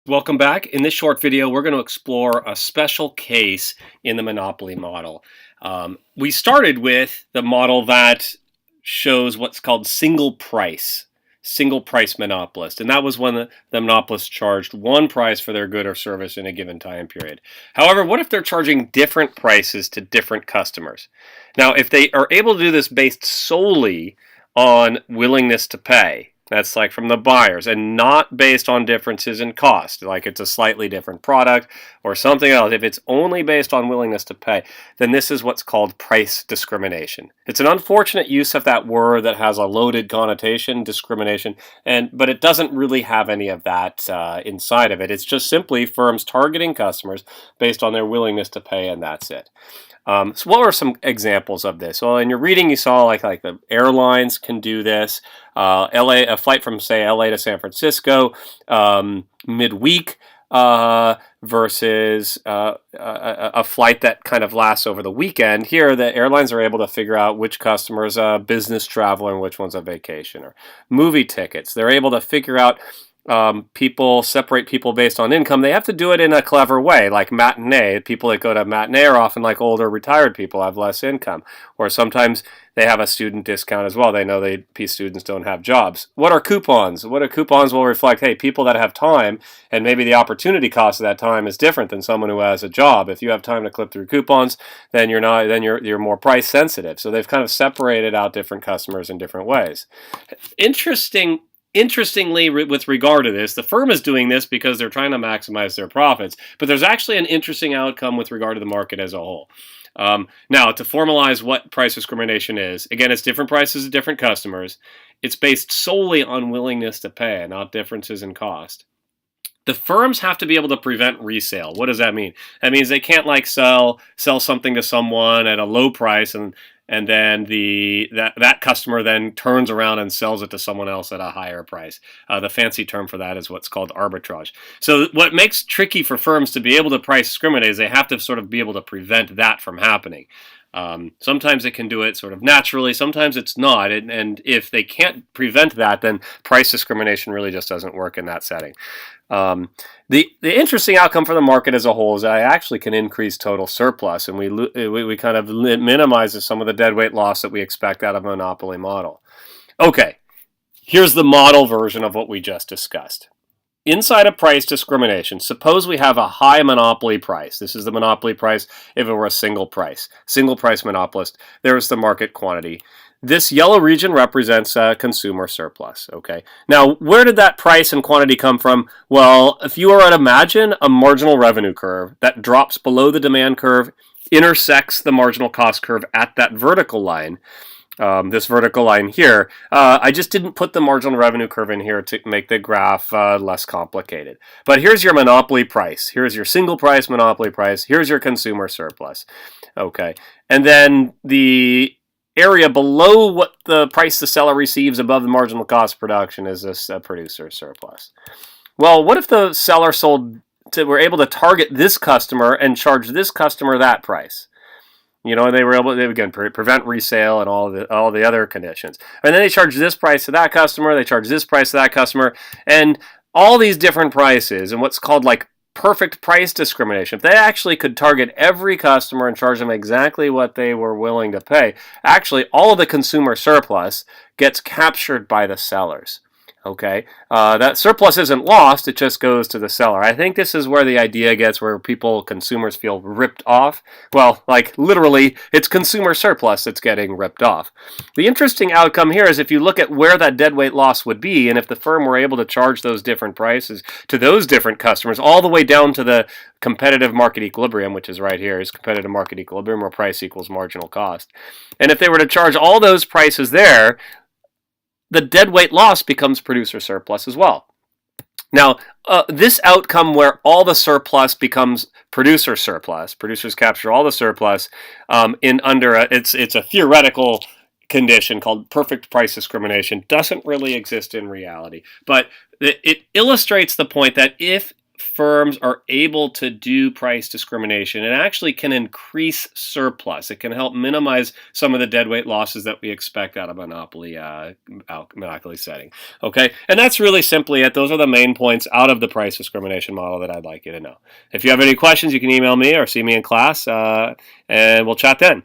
Welcome back. In this short video, we're going to explore a special case in the monopoly model. We started with the model that shows what's called single price monopolist. And that was when the monopolist charged one price for their good or service in a given time period. However, what if they're charging different prices to different customers? Now, if they are able to do this based solely on willingness to pay, that's like from the buyers, and not based on differences in cost, like it's a slightly different product or something else. If it's only based on willingness to pay, then this is what's called price discrimination. It's an unfortunate use of that word that has a loaded connotation, discrimination, but it doesn't really have any of that inside of it. It's just simply firms targeting customers based on their willingness to pay, and that's it. So what are some examples of this? Well, in your reading, you saw like the airlines can do this. A flight from, say, LA to San Francisco midweek versus a flight that kind of lasts over the weekend. Here, the airlines are able to figure out which customer is a business traveler and which one's a vacation. Or movie tickets, they're able to figure out separate people based on income. They have to do it in a clever way, like matinee. People that go to matinee are often like older retired people, have less income. Or sometimes they have a student discount as well. They know students don't have jobs. What are coupons? Coupons will reflect, hey, people that have time, and maybe the opportunity cost of that time is different than someone who has a job. If you have time to clip through coupons, then you're more price sensitive. So they've kind of separated out different customers in different ways. Interestingly, with regard to this, the firm is doing this because they're trying to maximize their profits, but there's actually an interesting outcome with regard to the market as a whole. Now, to formalize what price discrimination is, again, it's different prices to different customers. It's based solely on willingness to pay, not differences in cost. The firms have to be able to prevent resale. What does that mean? That means they can't sell something to someone at a low price and then that customer then turns around and sells it to someone else at a higher price. The fancy term for that is what's called arbitrage. So what makes it tricky for firms to be able to price discriminate is they have to sort of be able to prevent that from happening. Sometimes they can do it sort of naturally, sometimes it's not, and if they can't prevent that, then price discrimination really just doesn't work in that setting. The interesting outcome for the market as a whole is that I actually can increase total surplus, and we kind of minimize some of the deadweight loss that we expect out of a monopoly model. Okay, here's the model version of what we just discussed. Inside of price discrimination, suppose we have a high monopoly price. This is the monopoly price if it were a single price monopolist. There's the market quantity. This yellow region represents consumer surplus, okay? Now, where did that price and quantity come from? Well, if you were to imagine a marginal revenue curve that drops below the demand curve, intersects the marginal cost curve at that vertical line, this vertical line here, I just didn't put the marginal revenue curve in here to make the graph less complicated. But here's your monopoly price. Here's your single price monopoly price. Here's your consumer surplus. Okay. And then the area below what the price the seller receives above the marginal cost of production is this producer surplus. Well, what if the seller were able to target this customer and charge this customer that price? You know, they were able to, again, prevent resale and all the other conditions. And then they charge this price to that customer, they charge this price to that customer, and all these different prices and what's called like perfect price discrimination. If they actually could target every customer and charge them exactly what they were willing to pay, actually all of the consumer surplus gets captured by the sellers. Okay, that surplus isn't lost, it just goes to the seller. I think this is where the idea gets where consumers feel ripped off. Well, like literally, it's consumer surplus that's getting ripped off. The interesting outcome here is if you look at where that deadweight loss would be, and if the firm were able to charge those different prices to those different customers, all the way down to the competitive market equilibrium, which is right here, is competitive market equilibrium where price equals marginal cost. And if they were to charge all those prices there, the deadweight loss becomes producer surplus as well. Now, this outcome where all the surplus becomes producer surplus, producers capture all the surplus it's a theoretical condition called perfect price discrimination, doesn't really exist in reality. But it illustrates the point that if firms are able to do price discrimination, it actually can increase surplus. It can help minimize some of the deadweight losses that we expect out of monopoly setting. Okay, and that's really simply it. Those are the main points out of the price discrimination model that I'd like you to know. If you have any questions, you can email me or see me in class, and we'll chat then.